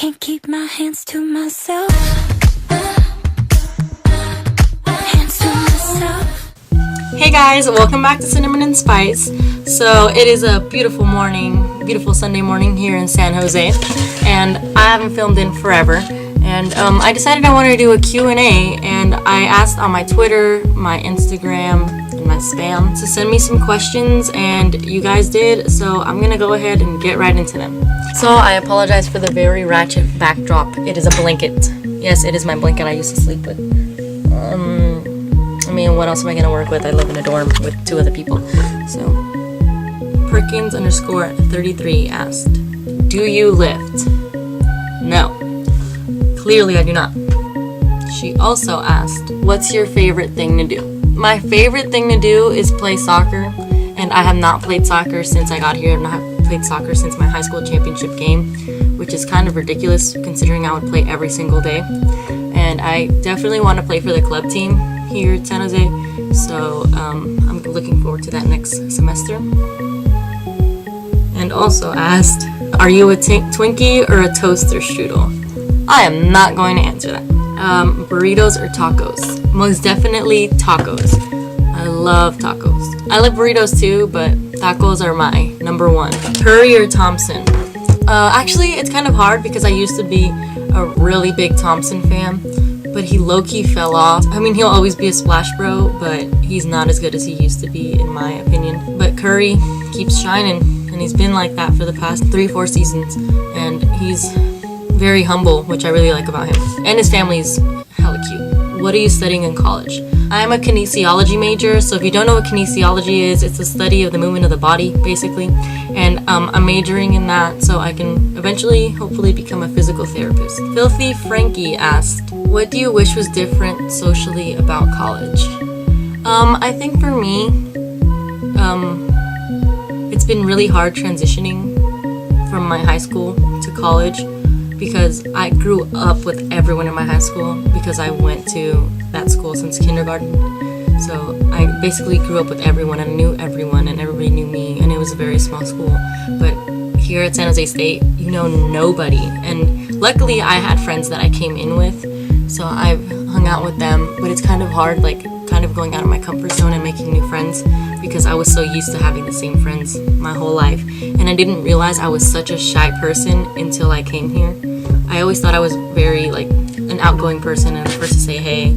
Can't keep my hands to myself. Hands to myself. Hey guys, welcome back to Cinnamon and Spice. So it is a beautiful morning, beautiful Sunday morning here in San Jose, and I haven't filmed in forever. And I decided I wanted to do a Q&A, and I asked on my Twitter, my Instagram, and my spam to send me some questions, and you guys did, so I'm gonna go ahead and get right into them. So I apologize for the very ratchet backdrop. It is a blanket. Yes, it is my blanket I used to sleep with. I mean, what else am I gonna work with? I live in a dorm with 2 other people. So, Perkins _33 asked, do you lift? No. Clearly I do not. She also asked, what's your favorite thing to do? My favorite thing to do is play soccer, and I have not played soccer since I got here. I've not played soccer since my high school championship game, which is kind of ridiculous considering I would play every single day. And I definitely want to play for the club team here at San Jose, so I'm looking forward to that next semester. And also asked, are you a Twinkie or a toaster strudel? I am not going to answer that. Burritos or tacos? Most definitely tacos. I love tacos. I love burritos too, but tacos are my number one. Curry or Thompson? Actually, it's kind of hard because I used to be a really big Thompson fan, but he low-key fell off. I mean, he'll always be a splash bro, but he's not as good as he used to be, in my opinion. But Curry keeps shining, and he's been like that for the past 3-4 seasons, and he's very humble, which I really like about him. And his family's hella cute. What are you studying in college? I'm a kinesiology major, so if you don't know what kinesiology is, it's the study of the movement of the body, basically. And I'm majoring in that so I can eventually, hopefully, become a physical therapist. Filthy Frankie asked, what do you wish was different socially about college? I think for me, it's been really hard transitioning from my high school to college, because I grew up with everyone in my high school because I went to that school since kindergarten. So I basically grew up with everyone and knew everyone, and everybody knew me, and it was a very small school. But here at San Jose State, you know nobody. And luckily I had friends that I came in with, so I've hung out with them. But it's kind of hard, like kind of going out of my comfort zone and making new friends, because I was so used to having the same friends my whole life. And I didn't realize I was such a shy person until I came here. I always thought I was very like an outgoing person and the first to say hey,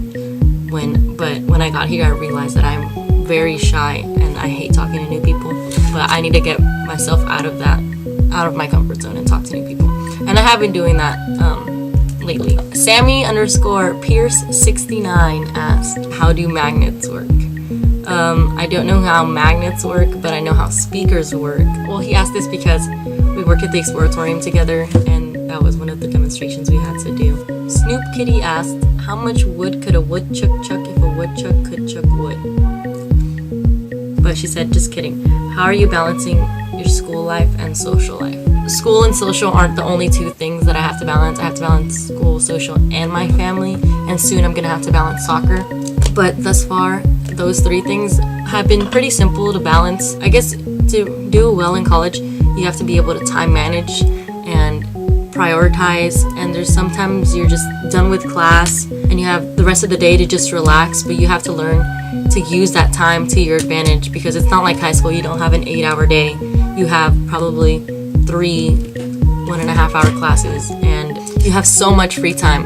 but when I got here I realized that I'm very shy and I hate talking to new people. But I need to get myself out of my comfort zone and talk to new people. And I have been doing that lately. Sammy _Pierce 69 asked, how do magnets work? I don't know how magnets work, but I know how speakers work. Well, he asked this because we worked at the Exploratorium together, and that was one of the demonstrations we had to do. Snoop Kitty asked, how much wood could a woodchuck chuck if a woodchuck could chuck wood? But she said, just kidding. How are you balancing your school life and social life? School and social aren't the only 2 things that I have to balance. I have to balance school, social, and my family, and soon I'm gonna have to balance soccer. But thus far, those 3 things have been pretty simple to balance. I guess to do well in college, you have to be able to time manage and prioritize, and there's sometimes you're just done with class and you have the rest of the day to just relax, but you have to learn to use that time to your advantage, because it's not like high school. You don't have an 8-hour day. You have probably 3 1.5-hour classes, and you have so much free time,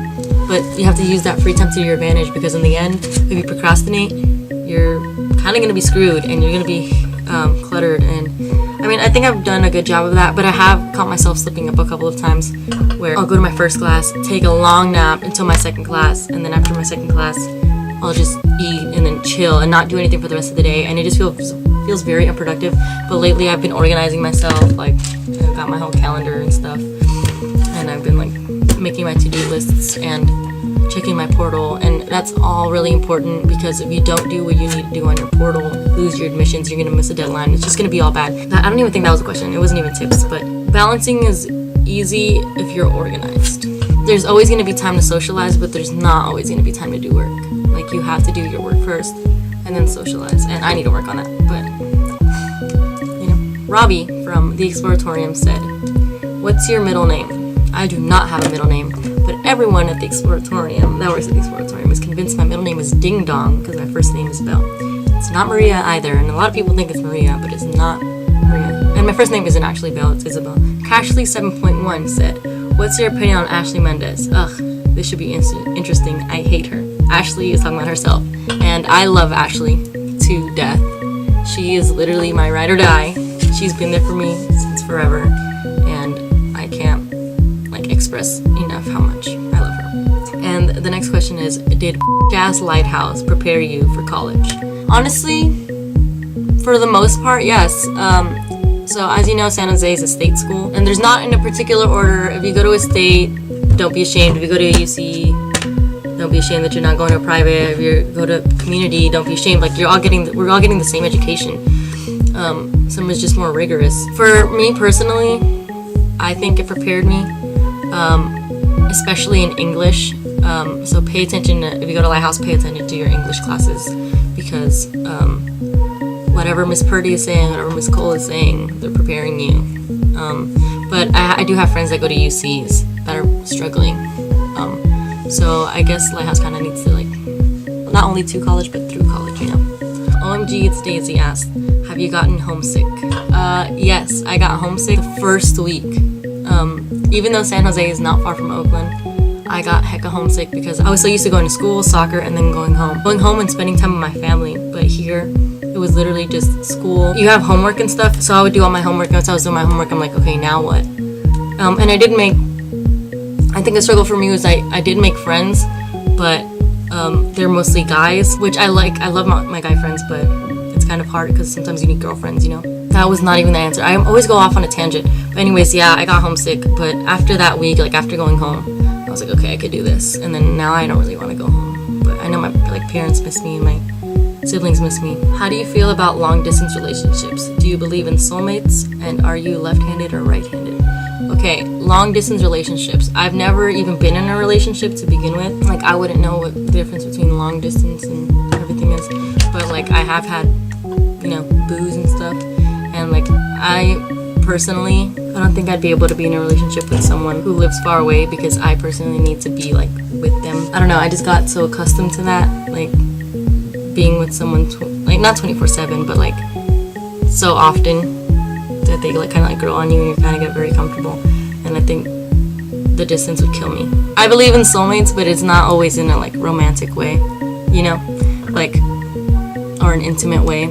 but you have to use that free time to your advantage, because in the end, if you procrastinate, you're kind of going to be screwed, and you're going to be cluttered. And I mean, I think I've done a good job of that, but I have caught myself slipping up a couple of times where I'll go to my first class, take a long nap until my second class, and then after my second class, I'll just eat and then chill and not do anything for the rest of the day, and it just feels very unproductive. But lately I've been organizing myself, like I've got my whole calendar and stuff, and I've been like making my to-do lists and checking my portal, and that's all really important, because if you don't do what you need to do on your portal, lose your admissions, you're gonna miss a deadline. It's just gonna be all bad. I don't even think that was a question. It wasn't even tips, but balancing is easy if you're organized. There's always gonna be time to socialize, but there's not always gonna be time to do work. Like, you have to do your work first and then socialize, and I need to work on that. But you know, Robbie from the Exploratorium said, what's your middle name? I do not have a middle name, but everyone at the Exploratorium, that works at the Exploratorium, is convinced my middle name is Ding Dong because my first name is Belle. It's not Maria either, and a lot of people think it's Maria, but it's not Maria. And my first name isn't actually Belle, it's Isabel. Crashly 7.1 said, "What's your opinion on Ashley Mendez?" Ugh, this should be interesting. I hate her. Ashley is talking about herself, and I love Ashley to death. She is literally my ride or die. She's been there for me since forever, and I can't express enough how much I love her. And the next question is, did Gas Lighthouse prepare you for college? Honestly, for the most part, yes. So as you know, San Jose is a state school, and there's not in a particular order. If you go to a state, don't be ashamed. If you go to a UC, don't be ashamed that you're not going to a private. If you go to community, don't be ashamed. Like we're all getting the same education. Some is just more rigorous. For me personally, I think it prepared me, especially in English. So pay attention if you go to Lighthouse, pay attention to your English classes, because whatever Miss Purdy is saying, whatever Miss Cole is saying, they're preparing you. But I do have friends that go to UCs that are struggling. So I guess Lighthouse kind of needs to not only to college, but through college, you know. OMG, it's Daisy asked, have you gotten homesick? Yes, I got homesick the first week. Even though San Jose is not far from Oakland, I got hecka homesick because I was so used to going to school, soccer, and then going home. Going home and spending time with my family. But here, it was literally just school. You have homework and stuff, so I would do all my homework. Once I was doing my homework, I'm like, okay, now what? And I think the struggle for me was I did make friends, but they're mostly guys, which I like. I love my guy friends, but it's kind of hard because sometimes you need girlfriends, you know? That was not even the answer. I always go off on a tangent. But anyways, yeah, I got homesick, but after that week, after going home, I was like, okay, I could do this. And then now I don't really want to go home. But I know my parents miss me and my siblings miss me. How do you feel about long distance relationships? Do you believe in soulmates? And are you left-handed or right-handed? Okay, long distance relationships. I've never even been in a relationship to begin with. I wouldn't know what the difference between long distance and everything is. But I have had, boos and stuff. And I personally, I don't think I'd be able to be in a relationship with someone who lives far away because I personally need to be with them. I don't know, I just got so accustomed to that, being with someone, not 24/7, but so often that they kind of grow on you and you kind of get very comfortable. And I think the distance would kill me. I believe in soulmates, but it's not always in a romantic way, or an intimate way.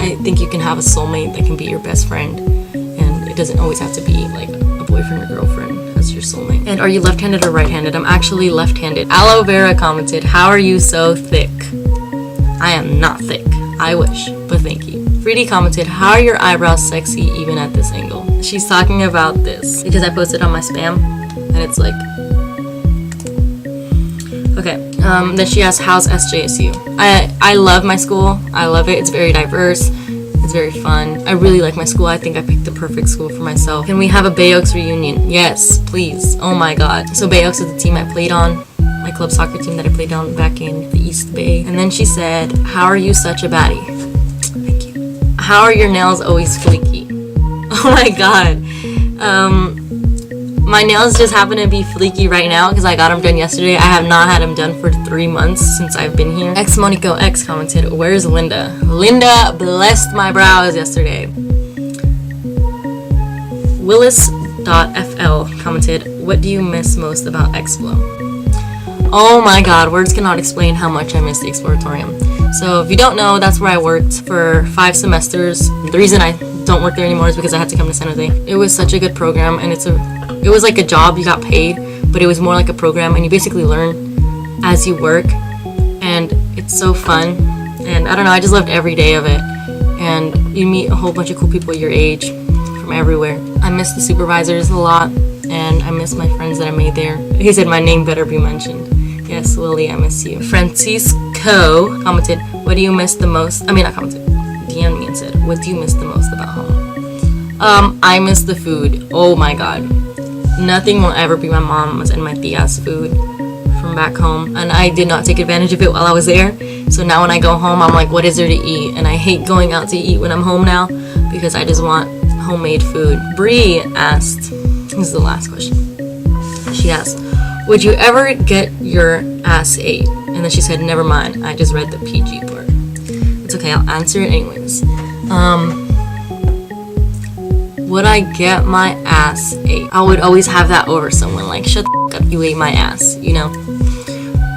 I think you can have a soulmate that can be your best friend, and it doesn't always have to be a boyfriend or girlfriend as your soulmate. And are you left-handed or right-handed? I'm actually left-handed. Aloe Vera commented, how are you so thick? I am not thick. I wish, but thank you. Freedy commented, how are your eyebrows sexy even at this angle? She's talking about this because I posted on my spam, and it's okay. Then she asked, how's SJSU? I love my school. I love it. It's very diverse. It's very fun. I really like my school. I think I picked the perfect school for myself. Can we have a Bay Oaks reunion? Yes, please. Oh my god. So Bay Oaks is the team I played on. My club soccer team that I played on back in the East Bay. And then she said, how are you such a baddie? Thank you. How are your nails always flaky? Oh my god. My nails just happen to be fleeky right now because I got them done yesterday. I have not had them done for 3 months since I've been here. X Monico X commented, where's Linda? Linda blessed my brows yesterday. Willis.fl commented, what do you miss most about Explo? Oh my god, words cannot explain how much I miss the Exploratorium. So if you don't know, that's where I worked for 5 semesters. The reason I don't work there anymore is because I had to come to San Jose. It was such a good program, and it was like a job. You got paid, but it was more like a program, and you basically learn as you work, and it's so fun. And I don't know, I just loved every day of it, and you meet a whole bunch of cool people your age from everywhere. I miss the supervisors a lot, and I miss my friends that I made there. He said my name better be mentioned. Yes, Lily, I miss you. Francisco commented, what do you miss the most? I mean, not commented, DM'd me and said, what do you miss the most about home? I miss the food. Oh my god. Nothing will ever be my mom's and my tia's food from back home. And I did not take advantage of it while I was there. So now when I go home, I'm like, what is there to eat? And I hate going out to eat when I'm home now because I just want homemade food. Bree asked, This is the last question. She asked, would you ever get your ass ate? And then she said, never mind, I just read the PG part. It's okay, I'll answer it anyways. Would I get my ass ate? I would always have that over someone, like, shut the f up, you ate my ass, you know?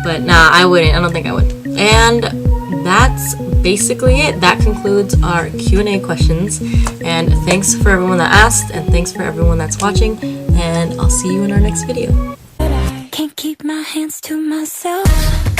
But nah, I wouldn't. I don't think I would. And that's basically it. That concludes our Q&A questions. And thanks for everyone that asked, and thanks for everyone that's watching, and I'll see you in our next video. Can't keep my hands to myself.